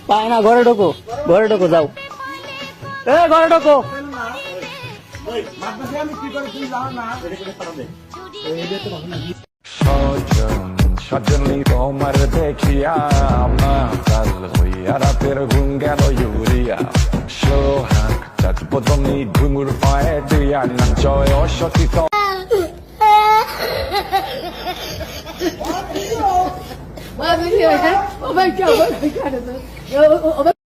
পায় না, ঘরে ঢোকো, ঘরে ঢোকো, যাও, ঘরে ঢোকো। সজনী তোমার দেখিয়া মাতাল হইয়া রাতের ঘুম গেল ইউরিয়া সোহাগ চাঁদপদমী ঘুঙুর পায়ে দিয়া নাচয় অসতিত Oh my God! Oh my God!